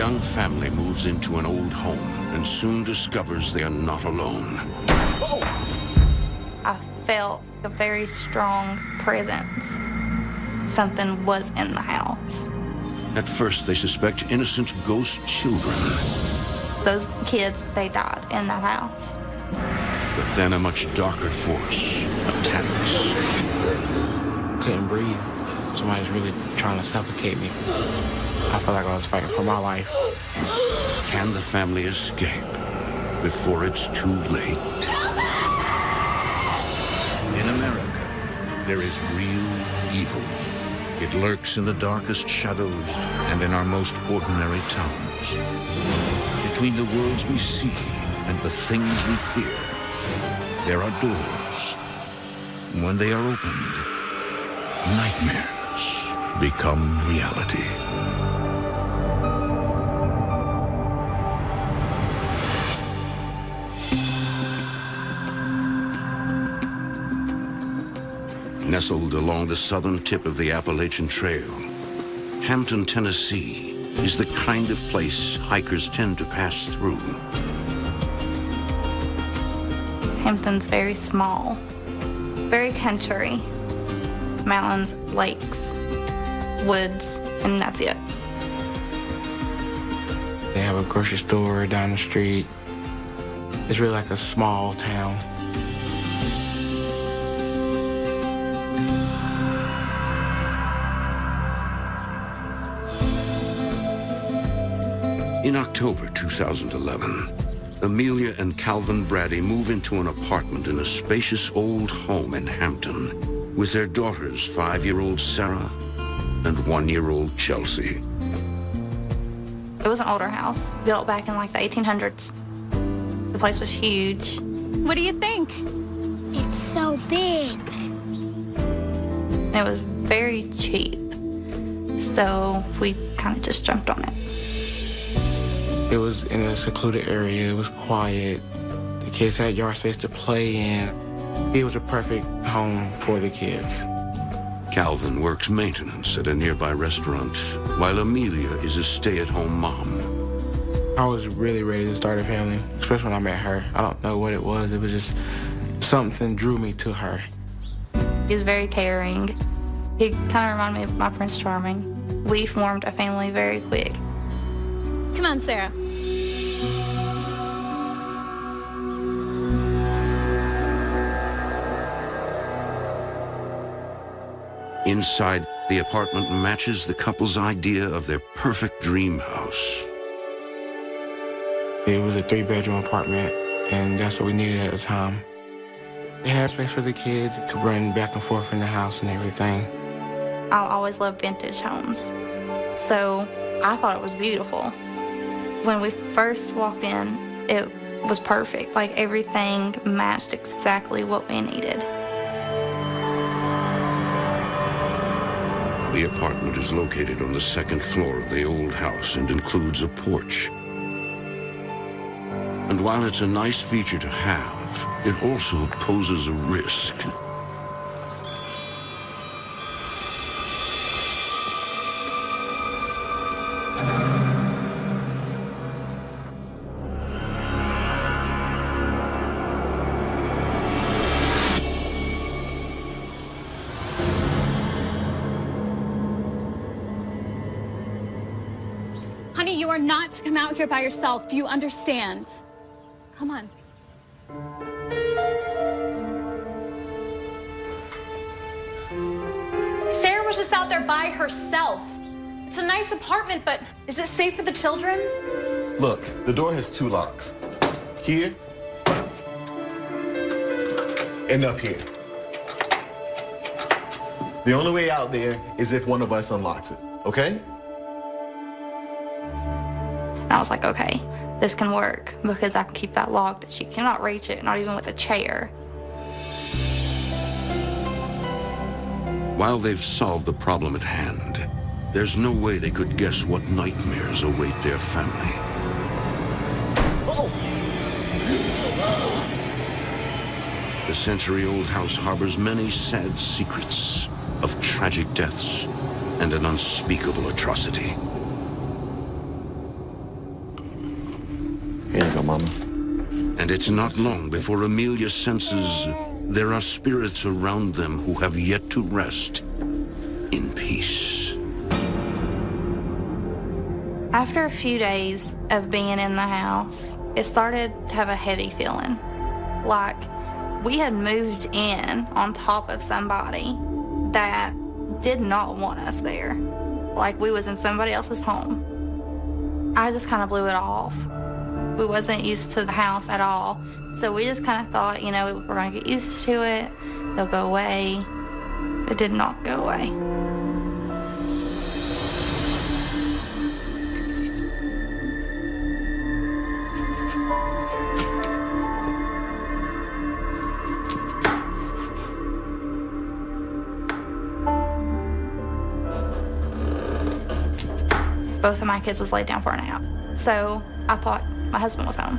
young family moves into an old home and soon discovers they are not alone. I felt a very strong presence. Something was in the house. At first, they suspect innocent ghost children. Those kids, they died in that house. But then a much darker force attacks. Couldn't breathe. Somebody's really trying to suffocate me. I felt like I was fighting for my life. Can the family escape before it's too late? In America, there is real evil. It lurks in the darkest shadows and in our most ordinary towns. Between the worlds we see and the things we fear, there are doors. When they are opened, nightmares become reality. Nestled along the southern tip of the Appalachian Trail, Hampton, Tennessee is the kind of place hikers tend to pass through. Hampton's very small, very country. Mountains, lakes, woods, and that's it. They have a grocery store down the street. It's really like a small town. In October 2011, Amelia and Calvin Brady move into an apartment in a spacious old home in Hampton with their daughters, 5-year-old Sarah and 1-year-old Chelsea. It was an older house, built back in like the 1800s. The place was huge. What do you think? It's so big. It was very cheap, so we kind of just jumped on it. It was in a secluded area. It was quiet. The kids had yard space to play in. It was a perfect home for the kids. Calvin works maintenance at a nearby restaurant, while Amelia is a stay-at-home mom. I was really ready to start a family, especially when I met her. I don't know what it was. It was just something drew me to her. He was very caring. He kind of reminded me of my Prince Charming. We formed a family very quick. Come on, Sarah. Inside, the apartment matches the couple's idea of their perfect dream house. It was a 3-bedroom apartment, and that's what we needed at the time. It had space for the kids to run back and forth in the house and everything. I always loved vintage homes, so I thought it was beautiful. When we first walked in, it was perfect. Like, everything matched exactly what we needed. The apartment is located on the 2nd floor of the old house and includes a porch. And while it's a nice feature to have, it also poses a risk. Honey, you are not to come out here by yourself. Do you understand? Come on. Sarah was just out there by herself. It's a nice apartment, but is it safe for the children? Look, the door has 2 locks. Here and up here. The only way out there is if one of us unlocks it, okay? And I was like, okay, this can work because I can keep that locked. She cannot reach it, not even with a chair. While they've solved the problem at hand, there's no way they could guess what nightmares await their family. The century-old house harbors many sad secrets of tragic deaths and an unspeakable atrocity. Here you go, Mama. And it's not long before Amelia senses there are spirits around them who have yet to rest in peace. After a few days of being in the house, it started to have a heavy feeling. Like we had moved in on top of somebody that did not want us there. Like we was in somebody else's home. I just kind of blew it off. We wasn't used to the house at all. So we just kind of thought, you know, we're going to get used to it. It'll go away. It did not go away. Both of my kids was laid down for a nap. So I thought my husband was home.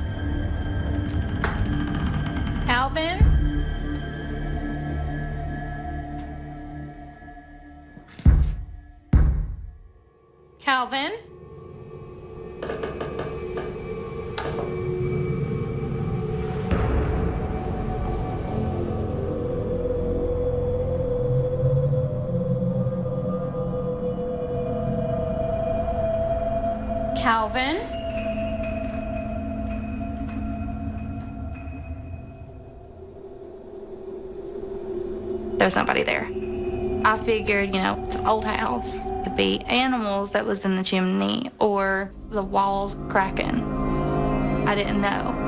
Alvin? Calvin? Calvin? There was nobody there. I figured, you know, it's an old house. It could be animals that was in the chimney or the walls cracking. I didn't know.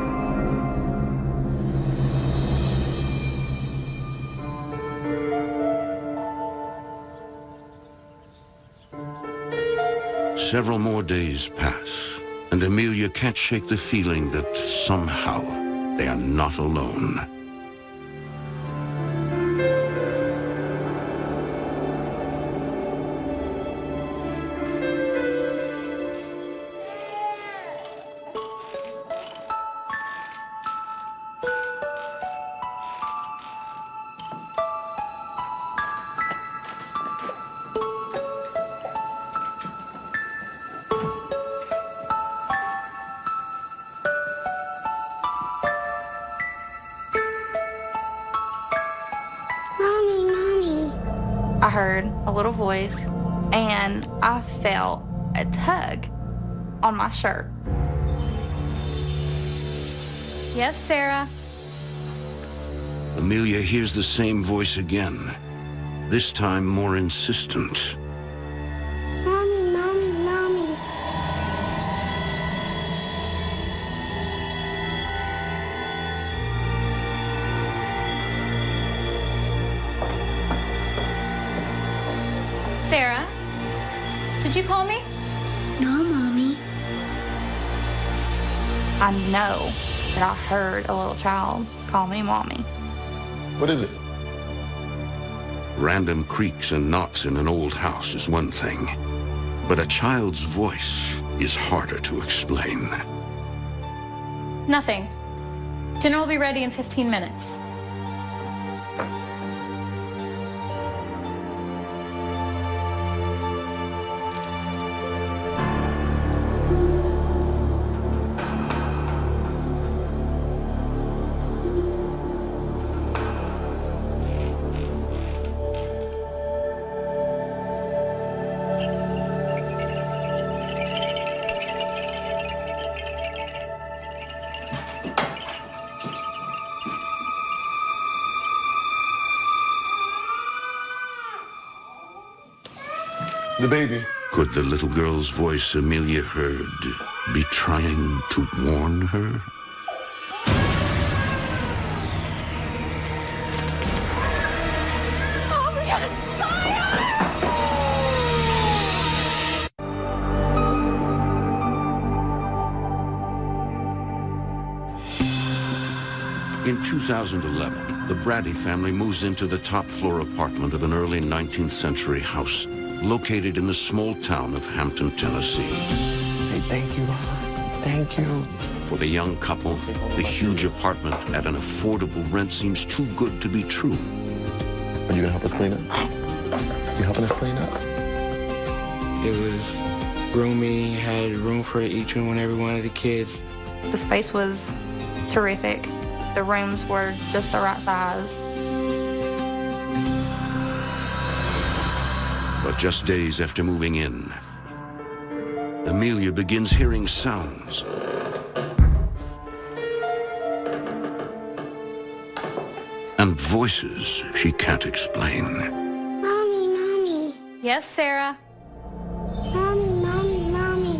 Several more days pass, and Amelia can't shake the feeling that somehow they are not alone. I heard a little voice, and I felt a tug on my shirt. Yes, Sarah. Amelia hears the same voice again, this time more insistent. Mommy, Mommy, Mommy. Sarah? Did you call me? No, Mommy. I know that I heard a little child call me Mommy. What is it? Random creaks and knocks in an old house is one thing, but a child's voice is harder to explain. Nothing. Dinner will be ready in 15 minutes. The baby. Could the little girl's voice Amelia heard be trying to warn her? In 2011, the Brady family moves into the top-floor apartment of an early 19th century house located in the small town of Hampton, Tennessee. Say thank you, Mom. Thank you. For the young couple, the huge apartment at an affordable rent seems too good to be true. Are you gonna help us clean up? You helping us clean up? It was roomy, had room for each and every one of the kids. The space was terrific. The rooms were just the right size. But just days after moving in, Amelia begins hearing sounds. And voices she can't explain. Mommy, Mommy. Yes, Sarah? Mommy, Mommy, Mommy.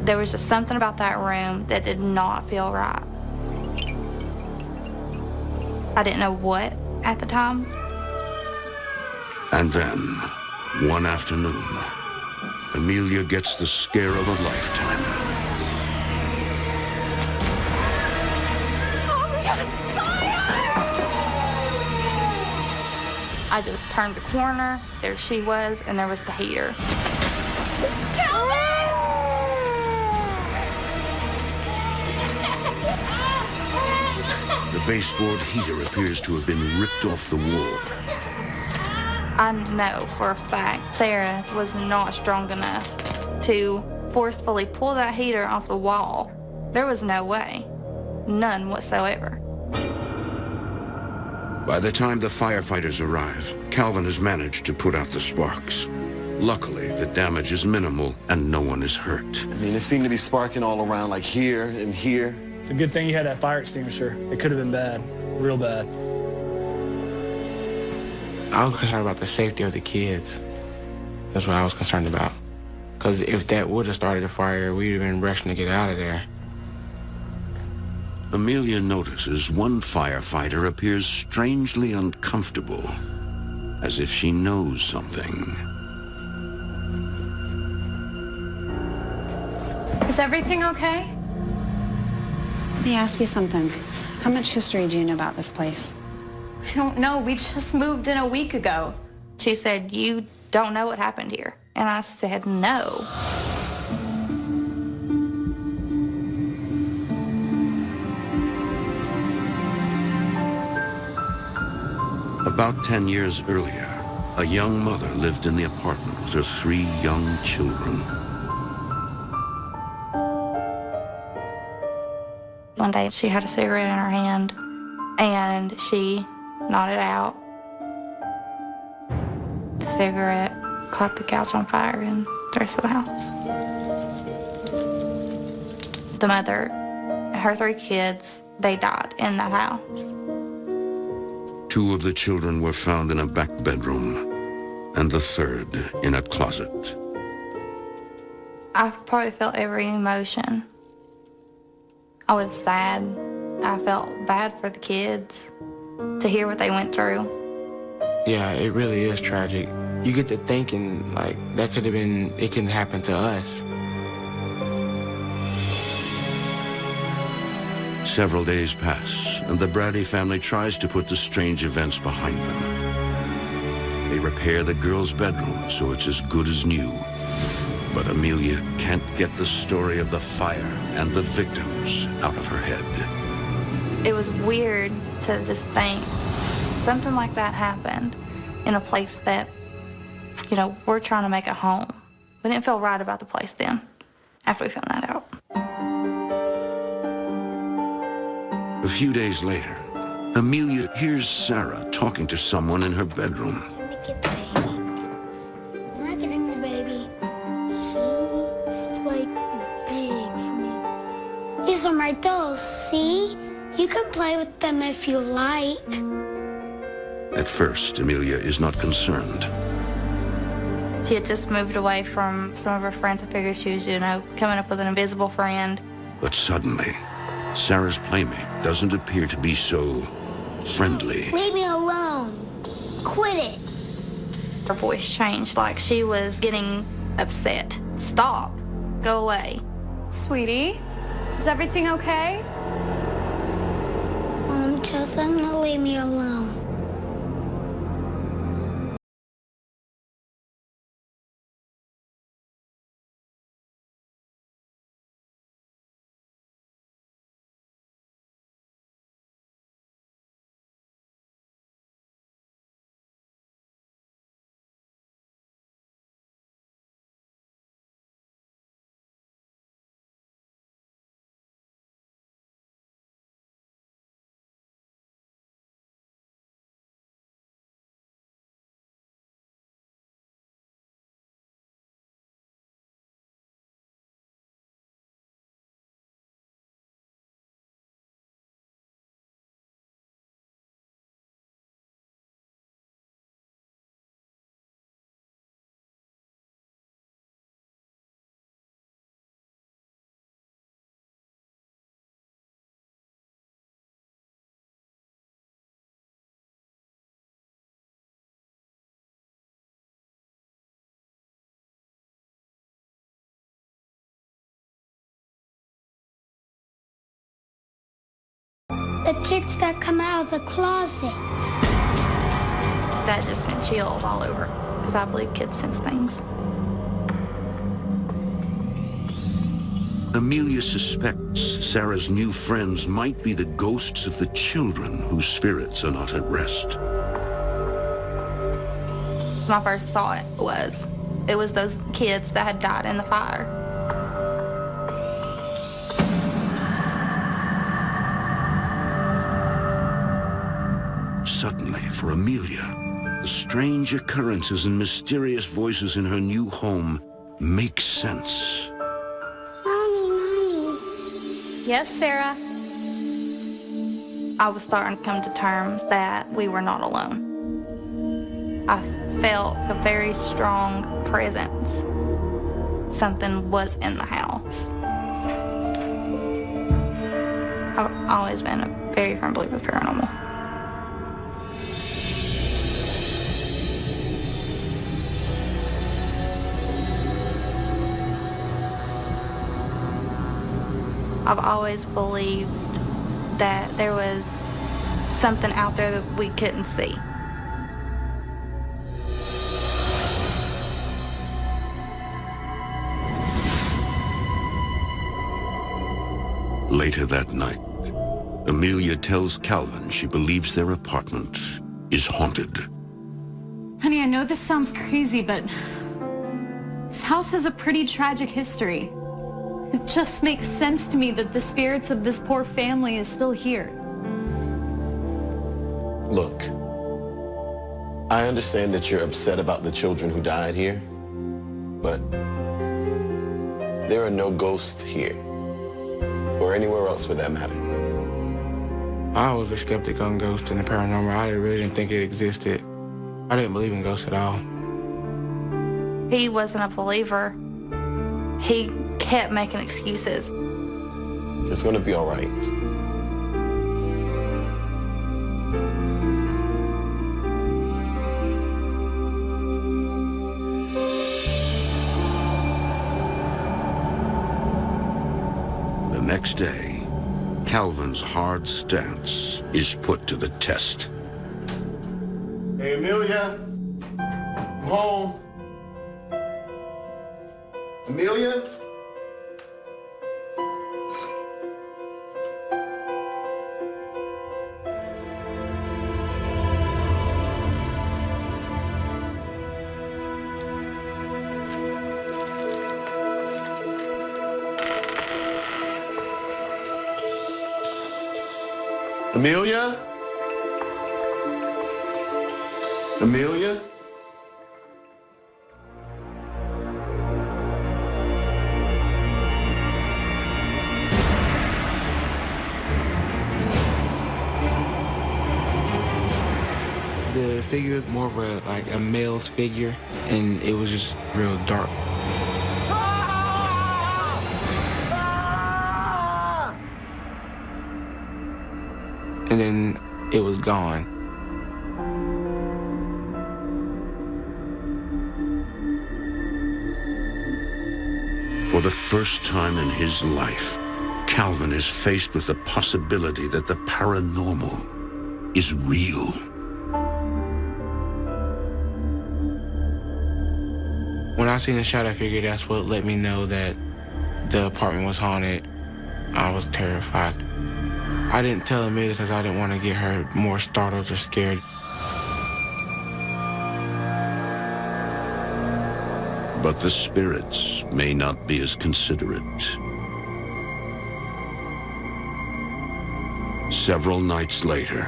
There was just something about that room that did not feel right. I didn't know what at the time. And then, one afternoon, Amelia gets the scare of a lifetime. I just turned the corner, there she was, and there was the heater. The baseboard heater appears to have been ripped off the wall. I know for a fact Sarah was not strong enough to forcefully pull that heater off the wall. There was no way. None whatsoever. By the time the firefighters arrive, Calvin has managed to put out the sparks. Luckily, the damage is minimal and no one is hurt. I mean, it seemed to be sparking all around, like here and here. It's a good thing you had that fire extinguisher. It could have been bad, real bad. I was concerned about the safety of the kids. That's what I was concerned about. Because if that would have started a fire, we'd have been rushing to get out of there. Amelia notices one firefighter appears strangely uncomfortable, as if she knows something. Is everything okay? Let me ask you something. How much history do you know about this place? I don't know. We just moved in a week ago. She said, "You don't know what happened here." And I said, "No." About 10 years earlier, a young mother lived in the apartment with her 3 young children. One day she had a cigarette in her hand and she nodded out. The cigarette caught the couch on fire and the rest of the house. The mother, her 3 kids, they died in that house. 2 of the children were found in a back bedroom, and the 3rd in a closet. I probably felt every emotion. I was sad. I felt bad for the kids to hear what they went through. Yeah, it really is tragic. You get to thinking, like, that could have been, it couldn't happen to us. Several days pass, and the Brady family tries to put the strange events behind them. They repair the girls' bedroom so it's as good as new. But Amelia can't get the story of the fire and the victims out of her head. It was weird to just think something like that happened in a place that, you know, we're trying to make a home. We didn't feel right about the place then, after we found that out. A few days later, Amelia hears Sarah talking to someone in her bedroom. Look at the baby. Look at the baby. He's like big for me. These are my dolls, see? You can play with them if you like. At first, Amelia is not concerned. She had just moved away from some of her friends. I figured she was, you know, coming up with an invisible friend. But suddenly, Sarah's playmate doesn't appear to be so friendly. Leave me alone. Quit it. Her voice changed, like she was getting upset. Stop. Go away. Sweetie, is everything okay? Tell them to leave me alone. The kids that come out of the closets. That just sent chills all over, because I believe kids sense things. Amelia suspects Sarah's new friends might be the ghosts of the children whose spirits are not at rest. My first thought was, it was those kids that had died in the fire. Suddenly, for Amelia, the strange occurrences and mysterious voices in her new home make sense. Mommy. Yes, Sarah? I was starting to come to terms that we were not alone. I felt a very strong presence. Something was in the house. I've always been a very firm believer of paranormal. I've always believed that there was something out there that we couldn't see. Later that night, Amelia tells Calvin she believes their apartment is haunted. Honey, I know this sounds crazy, but this house has a pretty tragic history. It just makes sense to me that the spirits of this poor family is still here. Look, I understand that you're upset about the children who died here, but there are no ghosts here, or anywhere else for that matter. I was a skeptic on ghosts and the paranormal. I really didn't think it existed. I didn't believe in ghosts at all. He wasn't a believer. He kept making excuses. It's gonna be all right. The next day, Calvin's hard stance is put to the test. Hey, Amelia, I'm home. Amelia? Amelia? Amelia? The figure was more of a male's figure, and it was just real dark. And then it was gone. For the first time in his life, Calvin is faced with the possibility that the paranormal is real. When I seen the shot, I figured that's what let me know that the apartment was haunted. I was terrified. I didn't tell Amelia because I didn't want to get her more startled or scared. But the spirits may not be as considerate. Several nights later,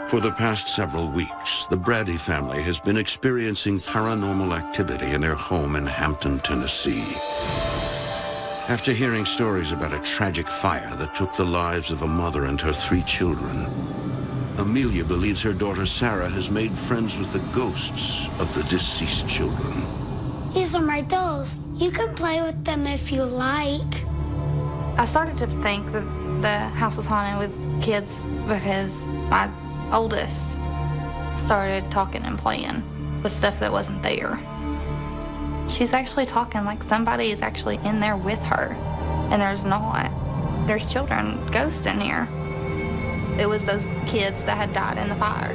For the past several weeks, the Brady family has been experiencing paranormal activity in their home in Hampton, Tennessee. After hearing stories about a tragic fire that took the lives of a mother and her 3 children, Amelia believes her daughter Sarah has made friends with the ghosts of the deceased children. These are my dolls. You can play with them if you like. I started to think that the house was haunted with kids because my oldest started talking and playing with stuff that wasn't there. She's actually talking like somebody is actually in there with her, and there's not. There's children, ghosts in here. It was those kids that had died in the fire.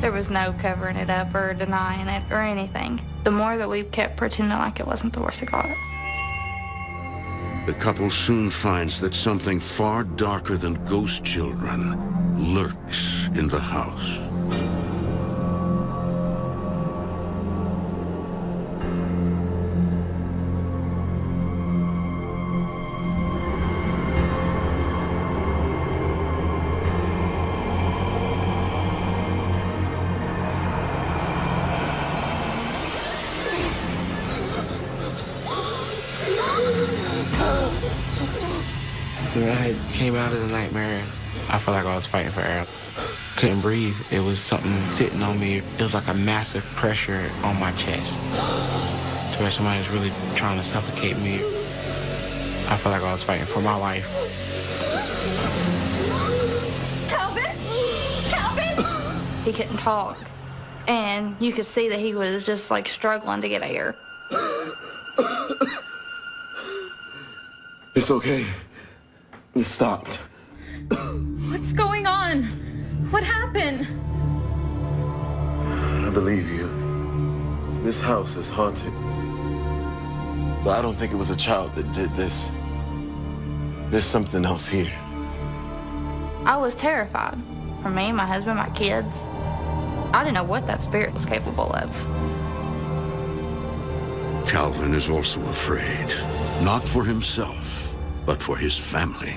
There was no covering it up or denying it or anything. The more that we kept pretending like it wasn't, the worse it got. The couple soon finds that something far darker than ghost children lurks in the house. When I came out of the nightmare, I felt like I was fighting for air. Couldn't breathe. It was something sitting on me. It was like a massive pressure on my chest. To where somebody was really trying to suffocate me. I felt like I was fighting for my life. Calvin! Calvin! He couldn't talk, and you could see that he was just like struggling to get air. It's okay. It stopped. What's going on? What happened? I believe you. This house is haunted. But I don't think it was a child that did this. There's something else here. I was terrified. For me, my husband, my kids. I didn't know what that spirit was capable of. Calvin is also afraid, not for himself, but for his family.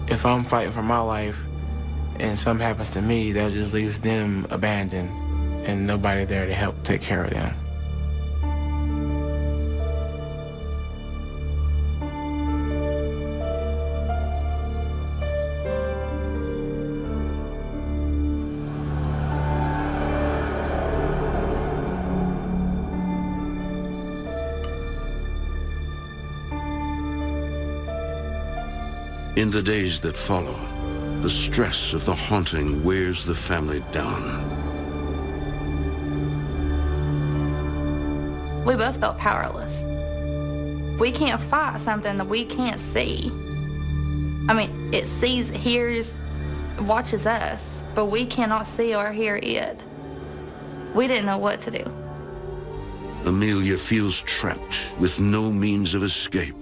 If I'm fighting for my life and something happens to me, that just leaves them abandoned and nobody there to help take care of them. In the days that follow, the stress of the haunting wears the family down. We both felt powerless. We can't fight something that we can't see. I mean, it sees, hears, watches us, but we cannot see or hear it. We didn't know what to do. Amelia feels trapped with no means of escape.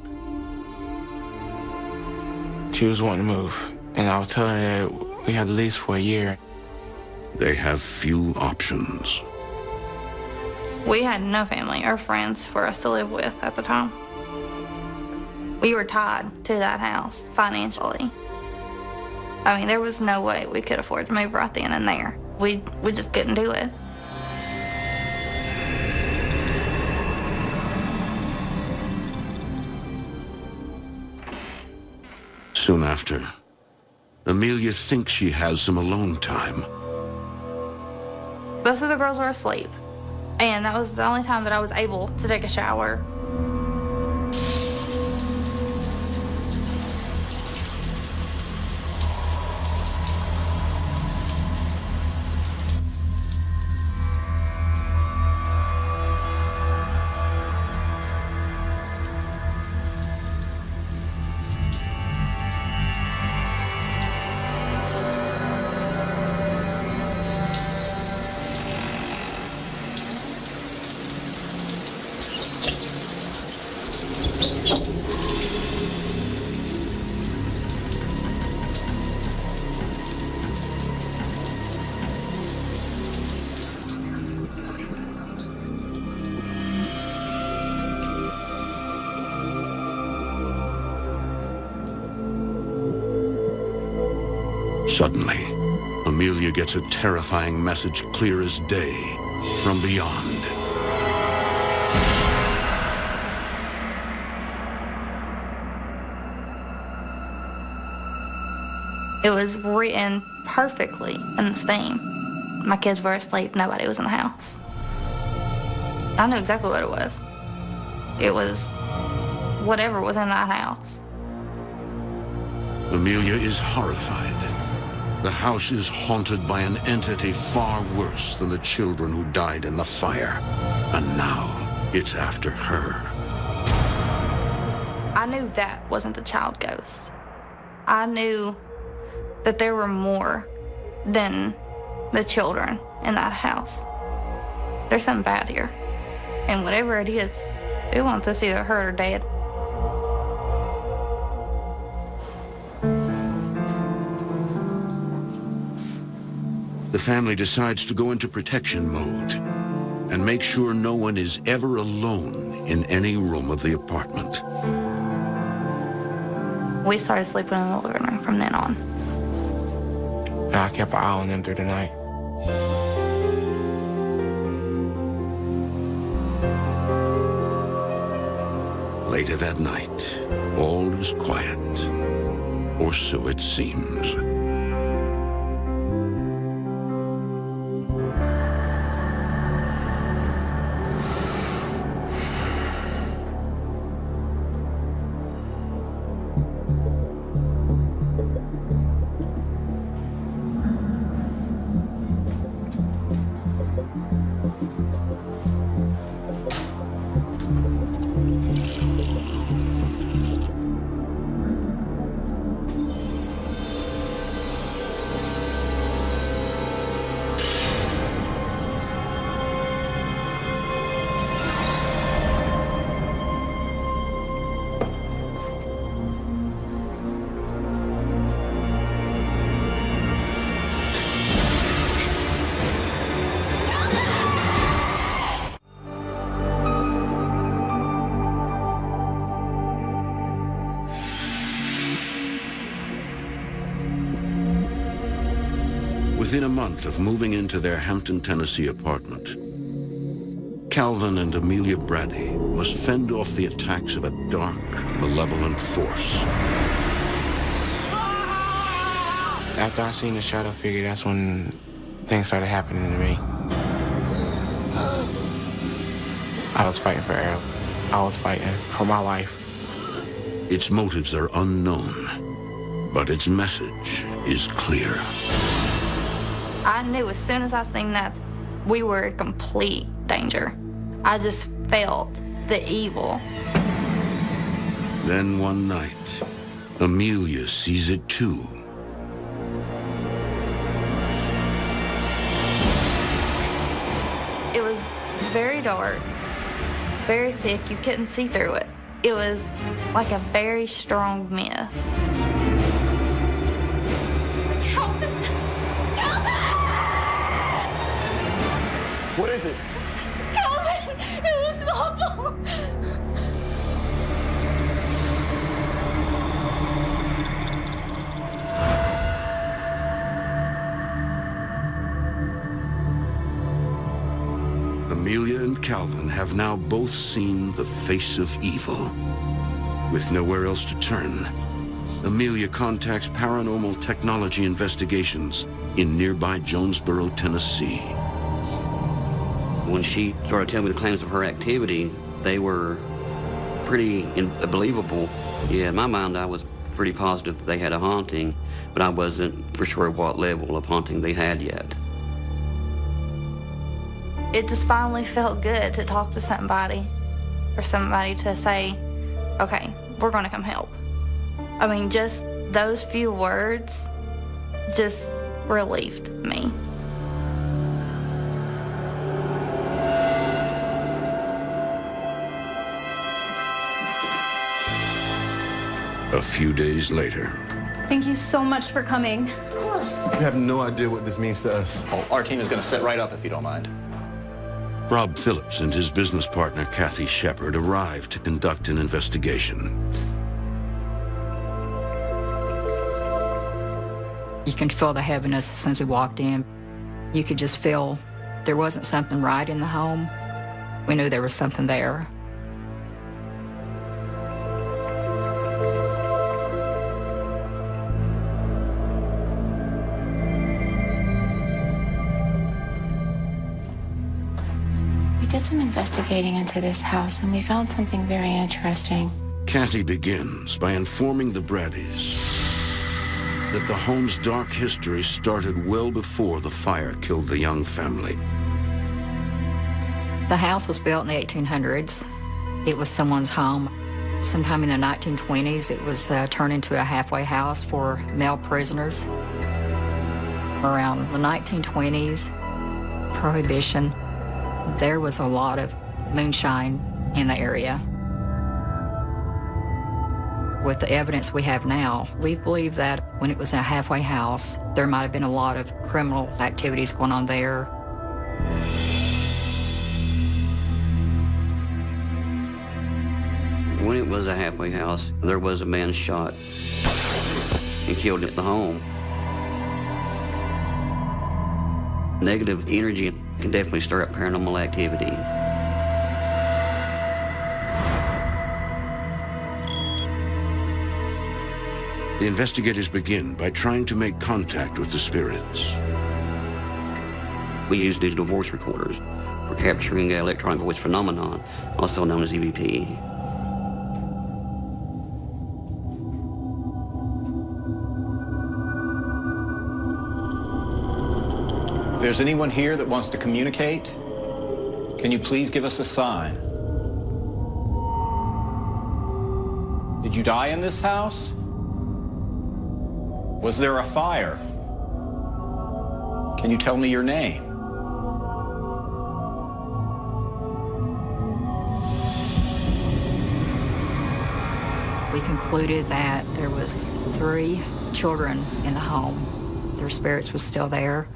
She was wanting to move, and I was telling her that we had to lease for a year. They have few options. We had no family or friends for us to live with at the time. We were tied to that house financially. I mean, there was no way we could afford to move right then and there. We just couldn't do it. Soon after, Amelia thinks she has some alone time. Both of the girls were asleep, and that was the only time that I was able to take a shower. Suddenly, Amelia gets a terrifying message clear as day from beyond. It was written perfectly in the steam. My kids were asleep, nobody was in the house. I knew exactly what it was. It was whatever was in that house. Amelia is horrified. The house is haunted by an entity far worse than the children who died in the fire. And now it's after her. I knew that wasn't the child ghost. I knew that there were more than the children in that house. There's something bad here. And whatever it is, it wants us either hurt or dead. The family decides to go into protection mode and make sure no one is ever alone in any room of the apartment. We started sleeping in the living room from then on. And I kept an eye on them through the night. Later that night, all is quiet, or so it seems. Within a month of moving into their Hampton, Tennessee apartment, Calvin and Amelia Brady must fend off the attacks of a dark, malevolent force. After I seen the shadow figure, that's when things started happening to me. I was fighting for Errol. I was fighting for my life. Its motives are unknown, but its message is clear. I knew as soon as I seen that, we were in complete danger. I just felt the evil. Then one night, Amelia sees it too. It was very dark, very thick. You couldn't see through it. It was like a very strong mist. What is it? Calvin, it looks awful. Amelia and Calvin have now both seen the face of evil. With nowhere else to turn, Amelia contacts Paranormal Technology Investigations in nearby Jonesboro, Tennessee. When she started telling me the claims of her activity, they were pretty believable. Yeah, in my mind, I was pretty positive that they had a haunting, but I wasn't for sure what level of haunting they had yet. It just finally felt good to talk to somebody, or somebody to say, okay, we're gonna come help. I mean, just those few words just relieved me. A few days later. Thank you so much for coming. Of course. You have no idea what this means to us. Oh, our team is going to set right up if you don't mind. Rob Phillips and his business partner, Kathy Shepard, arrive to conduct an investigation. You can feel the heaviness as soon as we walked in. You could just feel there wasn't something right in the home. We knew there was something there. We did some investigating into this house, and we found something very interesting. Kathy begins by informing the Braddys that the home's dark history started well before the fire killed the Young family. The house was built in the 1800s. It was someone's home. Sometime in the 1920s, it was turned into a halfway house for male prisoners. Around the 1920s, Prohibition, there was a lot of moonshine in the area. With the evidence we have now, we believe that when it was a halfway house, there might have been a lot of criminal activities going on there. When it was a halfway house, there was a man shot and killed at the home. Negative energy can definitely stir up paranormal activity. The investigators begin by trying to make contact with the spirits. We use digital voice recorders for capturing electronic voice phenomenon, also known as EVP. If there's anyone here that wants to communicate, can you please give us a sign? Did you die in this house? Was there a fire? Can you tell me your name? We concluded that there was 3 children in the home. Their spirits was still there.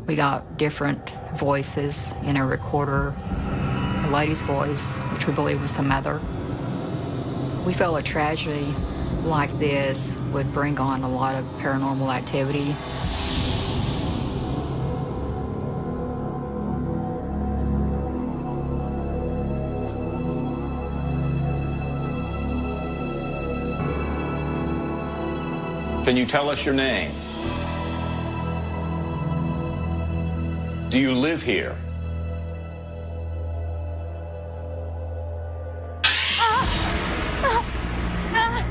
We got different voices in a recorder, a lady's voice, which we believe was the mother. We felt a tragedy like this would bring on a lot of paranormal activity. Can you tell us your name? Do you live here?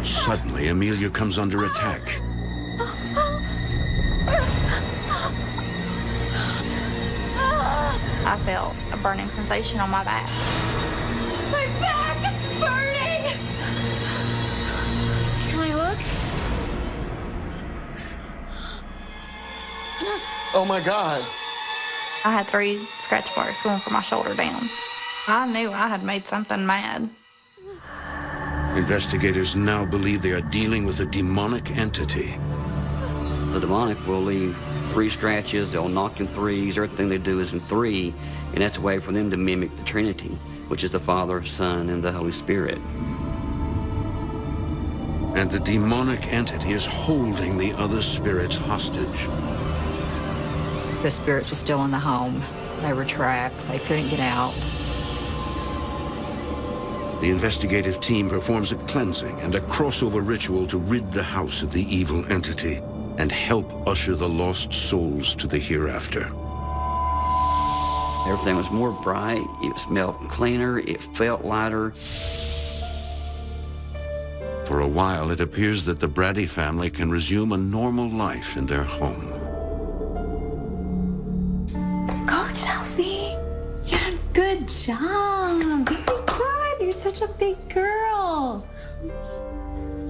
Suddenly, Amelia comes under attack. I felt a burning sensation on my back. My back is burning! Can I look? Oh my God. I had 3 scratch marks going from my shoulder down. I knew I had made something mad. Investigators now believe they are dealing with a demonic entity. The demonic will leave 3 scratches, they'll knock in 3s, everything they do is in 3, and that's a way for them to mimic the Trinity, which is the Father, Son, and the Holy Spirit. And the demonic entity is holding the other spirits hostage. The spirits were still in the home. They were trapped. They couldn't get out. The investigative team performs a cleansing and a crossover ritual to rid the house of the evil entity and help usher the lost souls to the hereafter. Everything was more bright, it smelled cleaner, it felt lighter. For a while, it appears that the Brady family can resume a normal life in their home. Go, Chelsea. Yeah, good job. Good. You're such a big girl.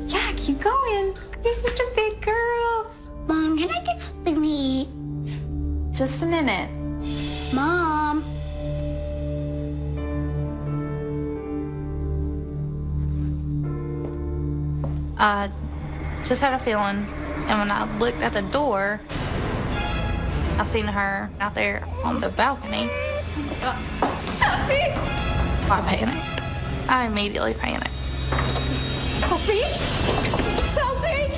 Yeah, keep going. You're such a big girl. Mom, can I get something to eat? Just a minute. Mom. I just had a feeling, and when I looked at the door, I seen her out there on the balcony. Chelsea! I panicked. I immediately panicked. Chelsea? Chelsea?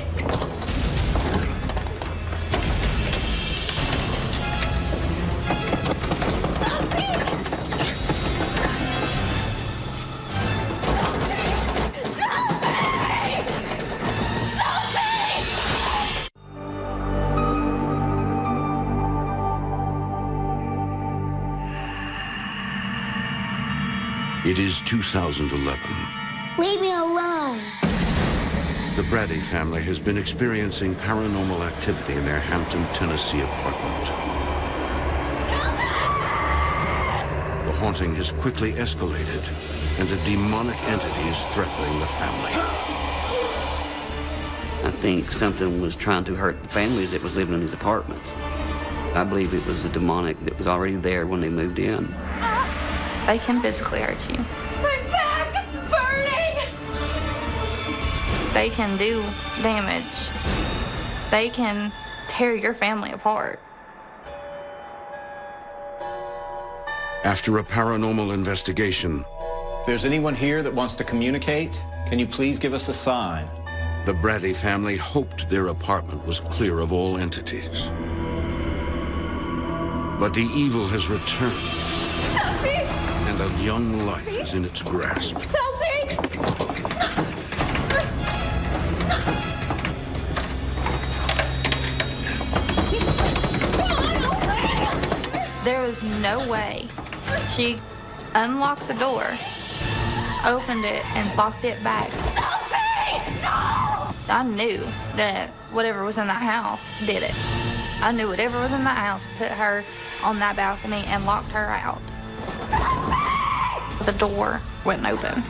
It is 2011. Leave me alone. The Brady family has been experiencing paranormal activity in their Hampton, Tennessee apartment. The haunting has quickly escalated, and a demonic entity is threatening the family. I think something was trying to hurt the families that was living in these apartments. I believe it was a demonic that was already there when they moved in. They can physically hurt you. My back is burning! They can do damage. They can tear your family apart. After a paranormal investigation, If there's anyone here that wants to communicate, can you please give us a sign? the Brady family hoped their apartment was clear of all entities. But the evil has returned, Chelsea! and a young life is in its grasp. Chelsea! There was no way. She unlocked the door, opened it, and locked it back. I knew that whatever was in that house did it. I knew whatever was in that house put her on that balcony and locked her out. The door wouldn't open.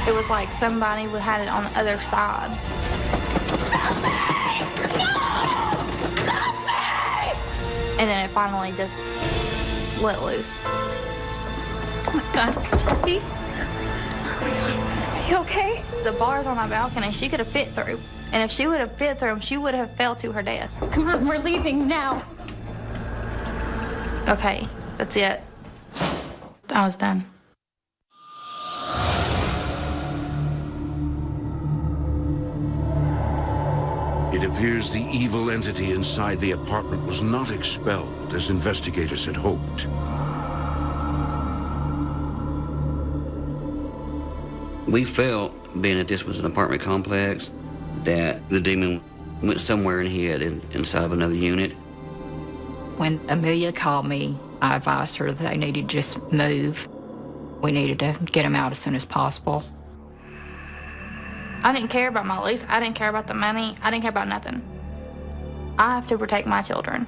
It was like somebody had it on the other side. And then it finally just let loose. Oh my God, Chelsea? Oh my God, are you okay? The bars on my balcony, she could have fit through. And if she would have fit through them, she would have fell to her death. Come on, we're leaving now. Okay, that's it. I was done. It appears the evil entity inside the apartment was not expelled as investigators had hoped. We felt, being that this was an apartment complex, that the demon went somewhere and hid inside of another unit. When Amelia called me, I advised her that they needed to just move. We needed to get them out as soon as possible. I didn't care about my lease. I didn't care about the money. I didn't care about nothing. I have to protect my children.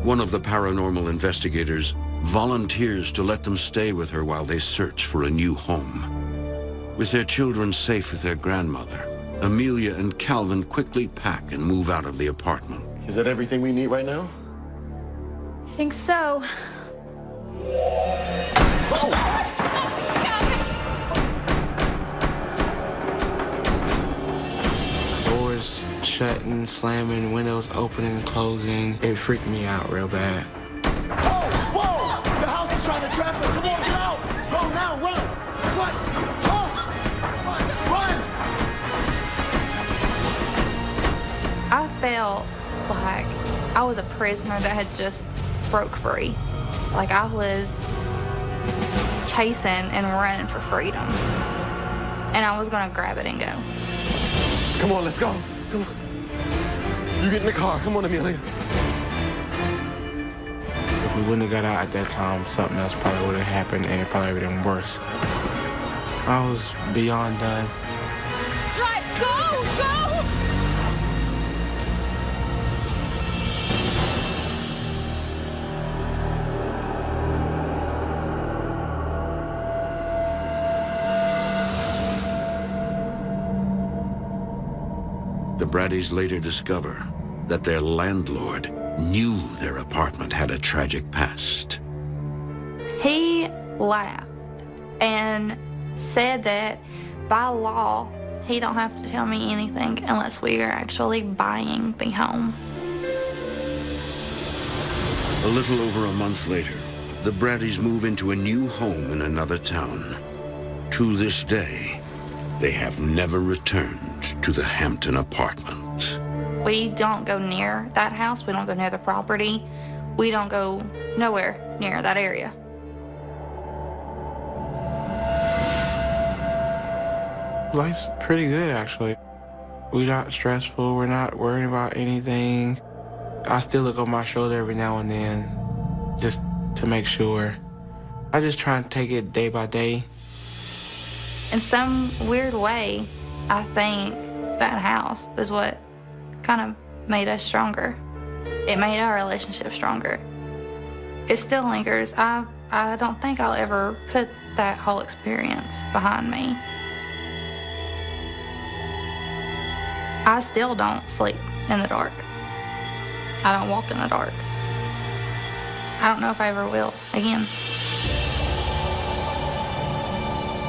One of the paranormal investigators volunteers to let them stay with her while they search for a new home. With their children safe with their grandmother, Amelia and Calvin quickly pack and move out of the apartment. Is that everything we need right now? I think so. Doors shutting, slamming, windows opening and closing. It freaked me out real bad. Whoa! The house is trying to trap us. Come on, get out! Go now, run! What? Run! I felt like I was a prisoner that had just broke free. Like I was chasing and running for freedom. And I was gonna grab it and go. Come on, let's go. Come on. You get in the car. Come on, Amelia. If we wouldn't have got out at that time, something else probably would have happened and it probably would have been worse. I was beyond done. Drive, go, go! The Bradys later discover that their landlord knew their apartment had a tragic past. He laughed and said that by law, he don't have to tell me anything unless we are actually buying the home. A little over a month later, the Bradys move into a new home in another town. To this day, they have never returned to the Hampton apartment. We don't go near that house. We don't go near the property. We don't go nowhere near that area. Life's pretty good, actually. We're not stressful. We're not worrying about anything. I still look over my shoulder every now and then just to make sure I just try and take it day by day. In some weird way, I think that house is what kind of made us stronger. It made our relationship stronger. It still lingers. I don't think I'll ever put that whole experience behind me. I still don't sleep in the dark. I don't walk in the dark. I don't know if I ever will again.